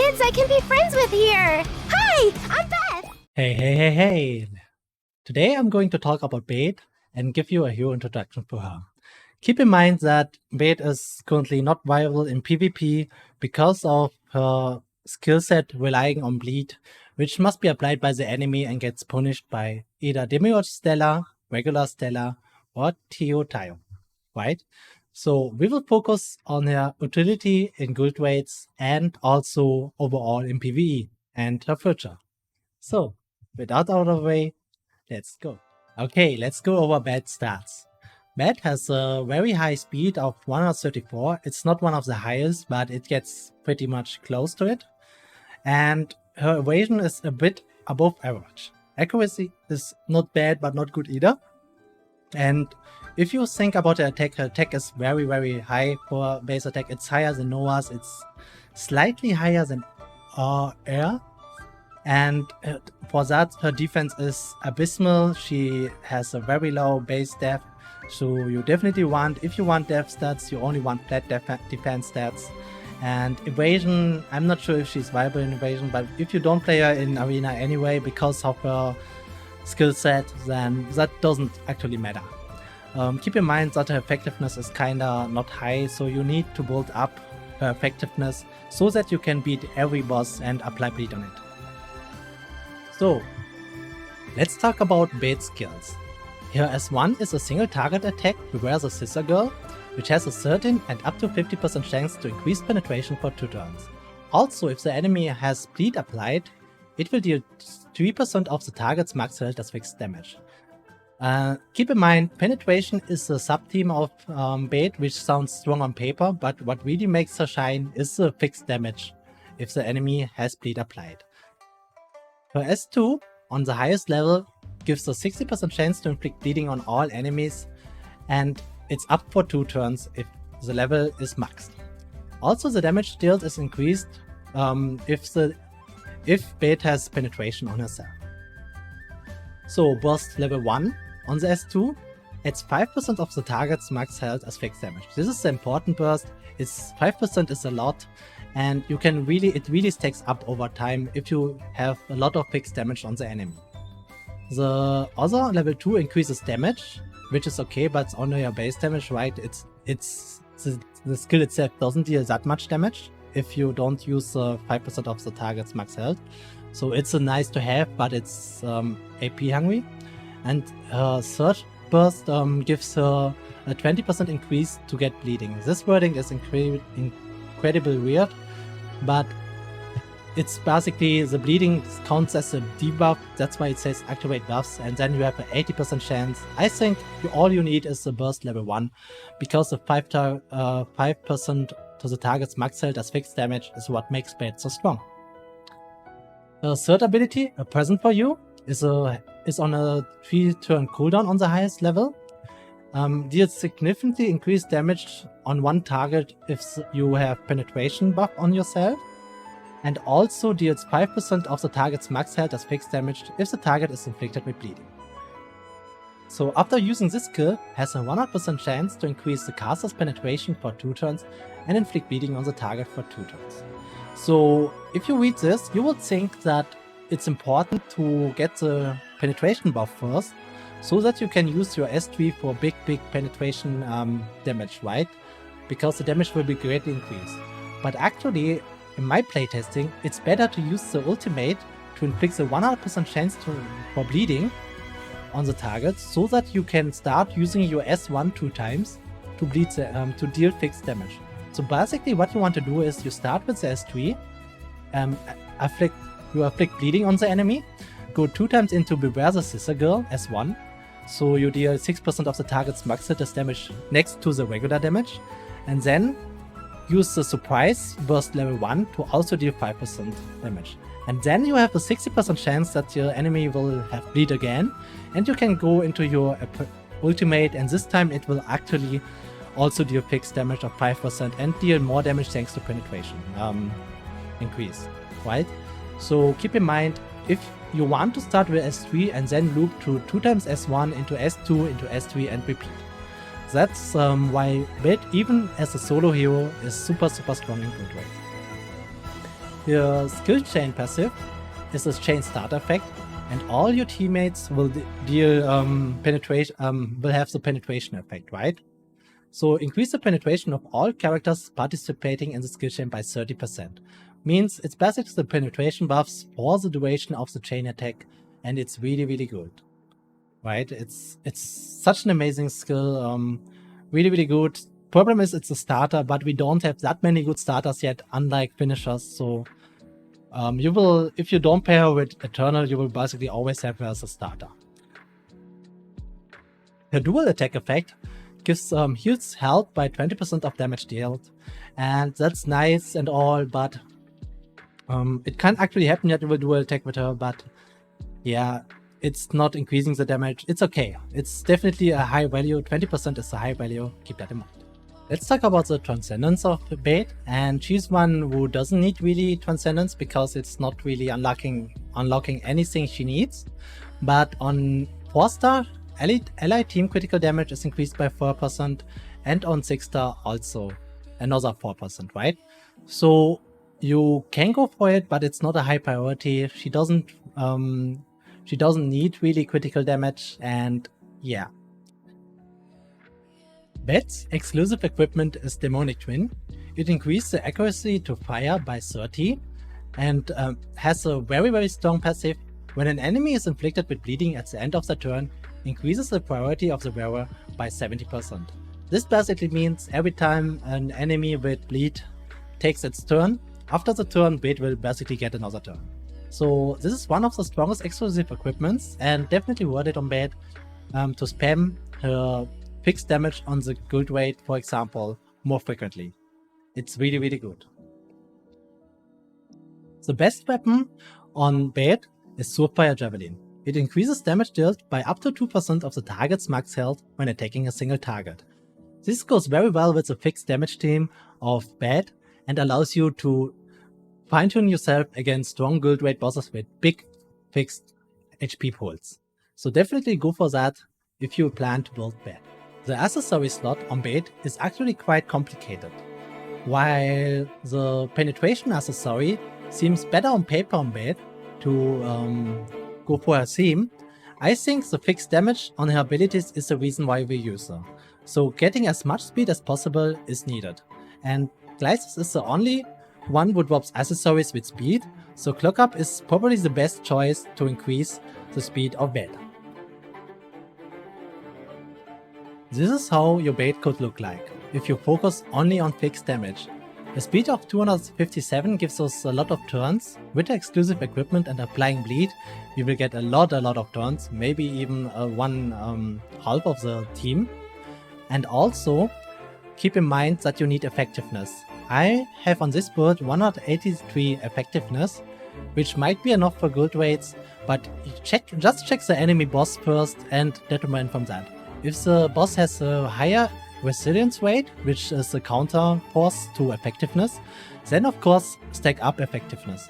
kids I can be friends with here! Hi, I'm Beth! Hey. Today I'm going to talk about Beth and give you a hero introduction to her. Keep in mind that Beth is currently not viable in PvP because of her skill set relying on bleed, which must be applied by the enemy and gets punished by either Demiurge Stella, regular Stella, or Tio, right? So we will focus on her utility in guild raids and also overall in PvE and her future. So, without out of the way, let's go. Okay, let's go over Beth's stats. Beth has a very high speed of 134. It's not one of the highest, but it gets pretty much close to it. And her evasion is a bit above average. Accuracy is not bad, but not good either. And if you think about her attack is very high for base attack. It's higher than Noah's. It's slightly higher than Air. And for that, her defense is abysmal. She has a very low base def. So you definitely want, if you want def stats, you only want flat defense stats. And evasion, I'm not sure if she's viable in evasion, but if you don't play her in arena anyway because of her skill set, then that doesn't actually matter. Keep in mind that her effectiveness is kinda not high, so you need to build up her effectiveness so that you can beat every boss and apply bleed on it. So, let's talk about Beth's skills. Her S1 is a single target attack, Beware the Scissor Girl, which has a certain and up to 50% chance to increase penetration for 2 turns. Also, if the enemy has bleed applied, it will deal 3% of the target's max health as fixed damage. Keep in mind, penetration is a sub-theme of Beth, which sounds strong on paper, but what really makes her shine is the fixed damage if the enemy has bleed applied. Her S2, on the highest level, gives a 60% chance to inflict bleeding on all enemies, and it's up for 2 turns if the level is maxed. Also, the damage dealt is increased if Beth has penetration on herself. So, burst level 1 on the S2 adds 5% of the target's max health as fixed damage. This is the important burst. 5% is a lot, and it really stacks up over time if you have a lot of fixed damage on the enemy. The other level 2 increases damage, which is okay, but it's only your base damage, right? The skill itself doesn't deal that much damage if you don't use 5% of the target's max health. So it's a nice to have, but it's AP hungry. And her third burst gives her a 20% increase to get bleeding. This wording is incredibly weird, but it's basically the bleeding counts as a debuff. That's why it says activate buffs, and then you have an 80% chance. I think all you need is the burst level 1, because the 5% to the target's max health as fixed damage is what makes Beth so strong. The third ability, A Present for You, is on a 3-turn cooldown on the highest level. Deals significantly increased damage on one target if you have penetration buff on yourself, and also deals 5% of the target's max health as fixed damage if the target is inflicted with bleeding. So after using this skill, has a 100% chance to increase the caster's penetration for 2 turns and inflict bleeding on the target for 2 turns. So if you read this, you would think that it's important to get the penetration buff first, so that you can use your S3 for big penetration damage, right? Because the damage will be greatly increased. But actually, in my playtesting, it's better to use the ultimate to inflict the 100% chance for bleeding on the target, so that you can start using your S1 2 times to bleed to deal fixed damage. So basically, what you want to do is you start with the S3, you afflict bleeding on the enemy, go 2 times into Beware the Scissor Girl S1, so you deal 6% of the target's max hit as damage next to the regular damage, and then use the surprise burst level 1 to also deal 5% damage. And then you have a 60% chance that your enemy will have bleed again, and you can go into your ultimate, and this time it will actually also deal fixed damage of 5% and deal more damage thanks to penetration increase, right? So keep in mind, if you want to start with S3 and then loop through 2 times S1 into S2 into S3 and repeat. That's why Beth, even as a solo hero, is super strong in guild raids. Your skill chain passive is a chain start effect, and all your teammates will deal penetration, will have the penetration effect, right? So increase the penetration of all characters participating in the skill chain by 30%. Means it's basically the penetration buffs for the duration of the chain attack, and it's really, really good. Right? It's such an amazing skill. Really, really good. Problem is it's a starter, but we don't have that many good starters yet, unlike finishers. So you will, if you don't pair with Eternal, you will basically always have her as a starter. Her dual attack effect gives heals health by 20% of damage dealt, and that's nice and all, but it can't actually happen yet with dual attack with her, but yeah, it's not increasing the damage. It's okay. It's definitely a high value. 20% is a high value. Keep that in mind. Let's talk about the transcendence of Beth, and she's one who doesn't need really transcendence because it's not really unlocking anything she needs. But on 4-star, allied team critical damage is increased by 4%, and on 6-star also another 4%, right? So you can go for it, but it's not a high priority. She doesn't need really critical damage, and yeah. Beth's exclusive equipment is Demonic Twin. It increases the accuracy to fire by 30 and has a very, very strong passive. When an enemy is inflicted with bleeding at the end of the turn, increases the priority of the wearer by 70%. This basically means every time an enemy with bleed takes its turn, after the turn, Beth will basically get another turn. So this is one of the strongest exclusive equipments, and definitely worth it on Beth to spam her fixed damage on the guild raid, for example, more frequently. It's really, really good. The best weapon on Beth is Surefire Javelin. It increases damage dealt by up to 2% of the target's max health when attacking a single target. This goes very well with the fixed damage team of Beth and allows you to fine-tune yourself against strong guild raid bosses with big fixed HP pools. So definitely go for that if you plan to build Beth. The accessory slot on Beth is actually quite complicated. While the penetration accessory seems better on paper on Beth to go for her theme, I think the fixed damage on her abilities is the reason why we use her. So getting as much speed as possible is needed. And Glycis is the only one who drops accessories with speed, so Clock Up is probably the best choice to increase the speed of Beth. This is how your Beth could look like, if you focus only on fixed damage. A speed of 257 gives us a lot of turns. With the exclusive equipment and applying bleed, we will get a lot of turns, maybe even half of the team. And also, keep in mind that you need effectiveness. I have on this build 183 effectiveness, which might be enough for guild raids, but just check the enemy boss first and determine from that. If the boss has a higher resilience rate, which is a counter force to effectiveness, then of course stack up effectiveness.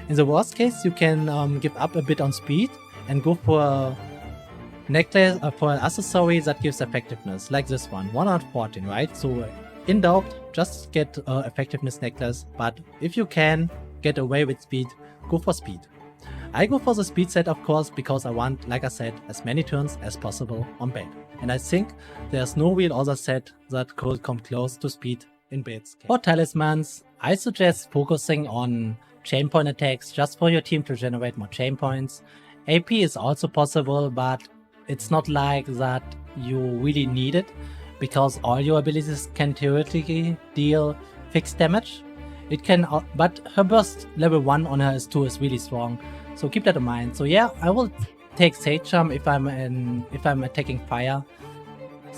In the worst case, you can give up a bit on speed and go for a necklace, for an accessory that gives effectiveness, like this one, 114, right? So in doubt, just get effectiveness necklace, but if you can get away with speed, go for speed. I go for the speed set, of course, because I want, like I said, as many turns as possible on Beth. And I think there's no real other set that could come close to speed in Beth's case. For talismans, I suggest focusing on chain point attacks just for your team to generate more chain points. AP is also possible, but it's not like that you really need it, because all your abilities can theoretically deal fixed damage. It can, but her burst level 1 on her S2 is really strong, so keep that in mind. So yeah, I will take Sage Charm if I'm attacking fire.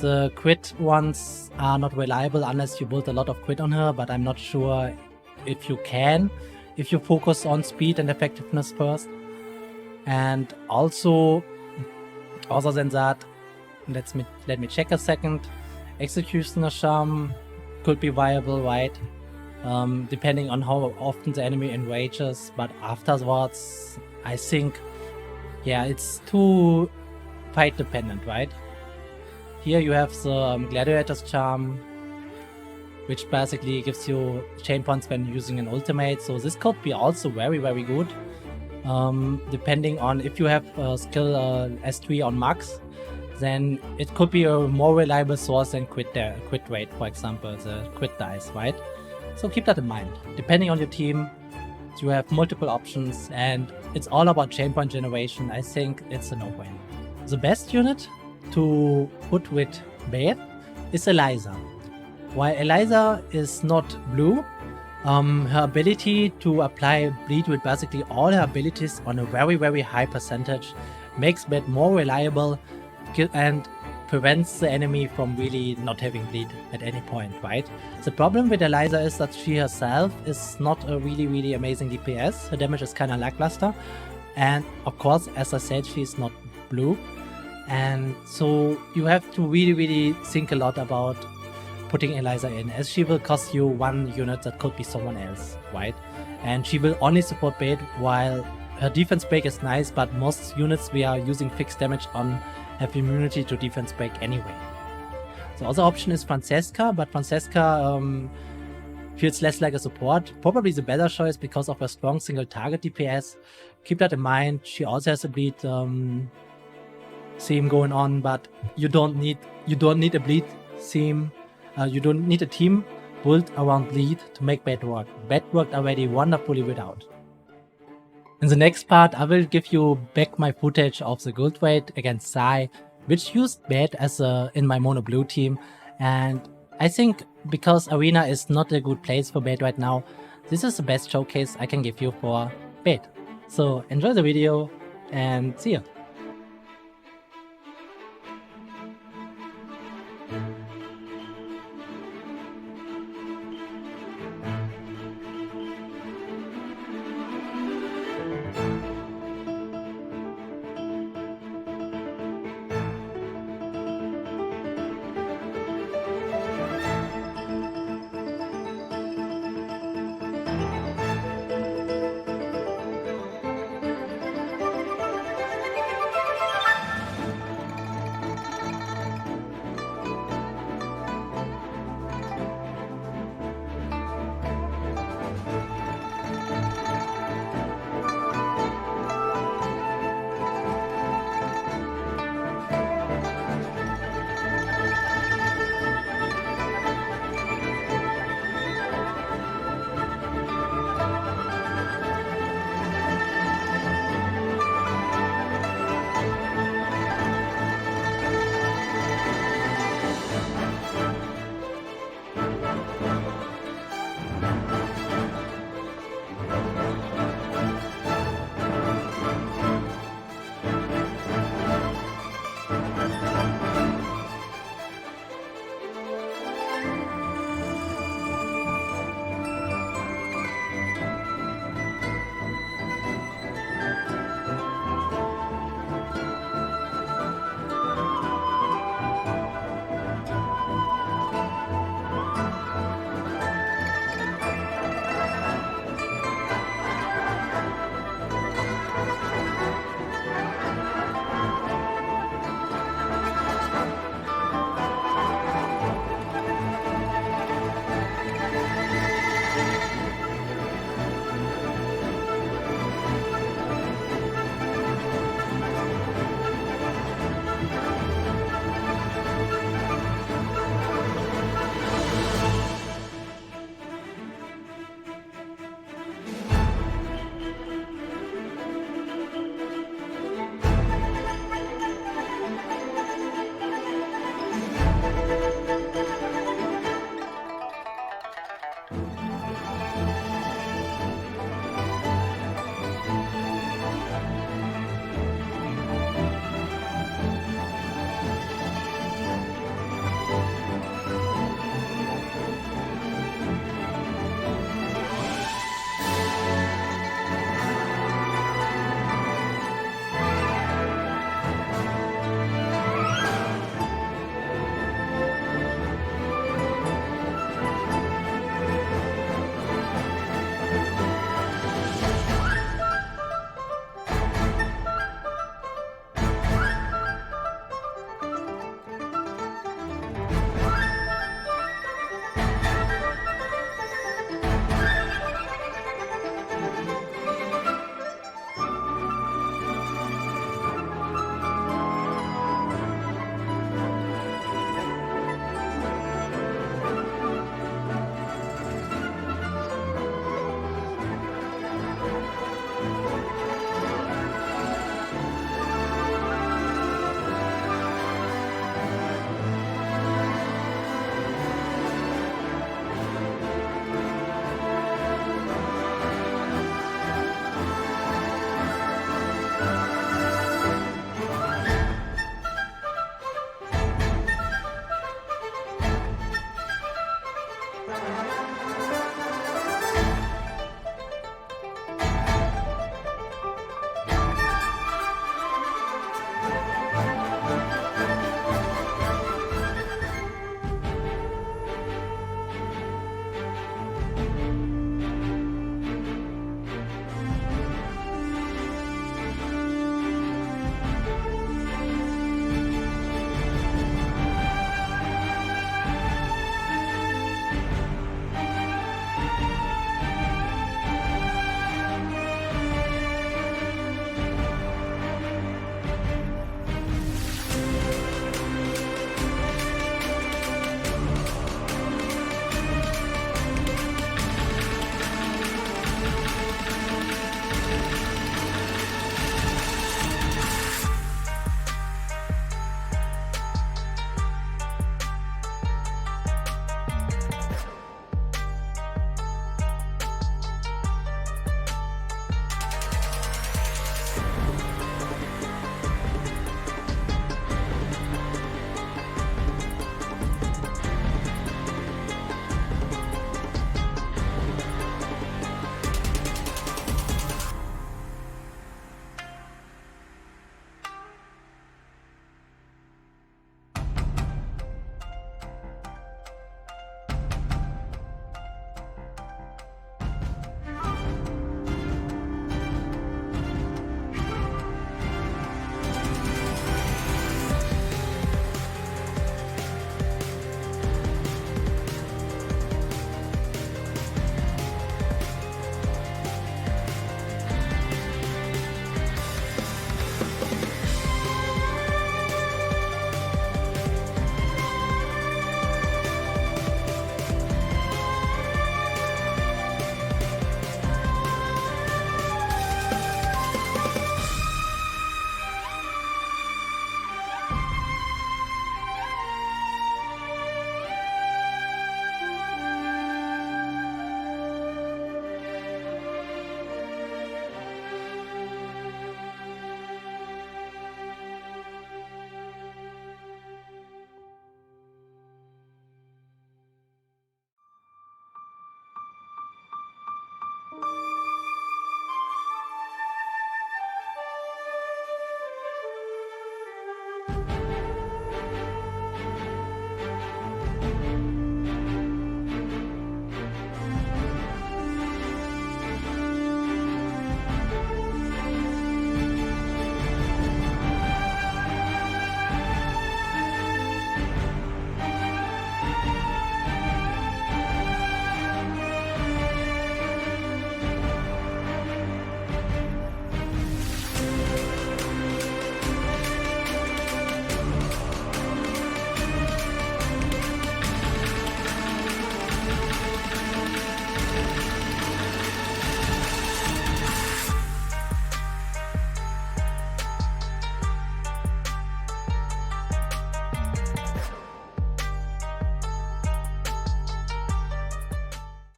The crit ones are not reliable unless you build a lot of crit on her, but I'm not sure if you can, if you focus on speed and effectiveness first. And also, other than that, let me check a second. Executioner Charm could be viable, right? Depending on how often the enemy enrages, but afterwards, I think, yeah, it's too fight dependent, right? Here you have the Gladiator's Charm. which basically gives you chain points when using an ultimate. So this could be also very, very good. Depending on if you have skill S3 on max, then it could be a more reliable source than crit rate, for example, the crit dice, right? So keep that in mind. Depending on your team, you have multiple options, and it's all about chain point generation. I think it's a no-brainer. The best unit to put with Beth is Eliza. While Eliza is not blue, her ability to apply bleed with basically all her abilities on a very, very high percentage makes Beth more reliable and prevents the enemy from really not having bleed at any point, right? The problem with Eliza is that she herself is not a really, really amazing DPS. Her damage is kind of lackluster. And of course, as I said, she's not blue. And so you have to really, really think a lot about putting Eliza in, as she will cost you one unit that could be someone else, right? And she will only support bait, while her defense break is nice, but most units we are using fixed damage on have immunity to defense break anyway. The other option is Francesca, but Francesca feels less like a support. Probably the better choice because of her strong single target DPS. Keep that in mind. She also has a bleed theme going on, but you don't need a bleed theme. You don't need a team built around bleed to make Beth work. Beth worked already wonderfully without. In the next part, I will give you back my footage of the gold raid against ksai, which used Beth as in my mono blue team, and I think because arena is not a good place for Beth right now, this is the best showcase I can give you for Beth. So enjoy the video and see you.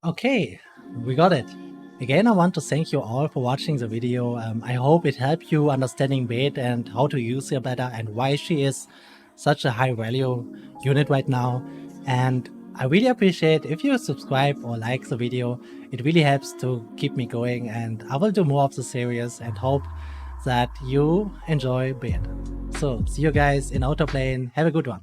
Okay, we got it. Again, I want to thank you all for watching the video. I hope it helped you understanding Beth and how to use her better and why she is such a high value unit right now. And I really appreciate if you subscribe or like the video. It really helps to keep me going, and I will do more of the series and hope that you enjoy Beth. So see you guys in Outerplane. Have a good one.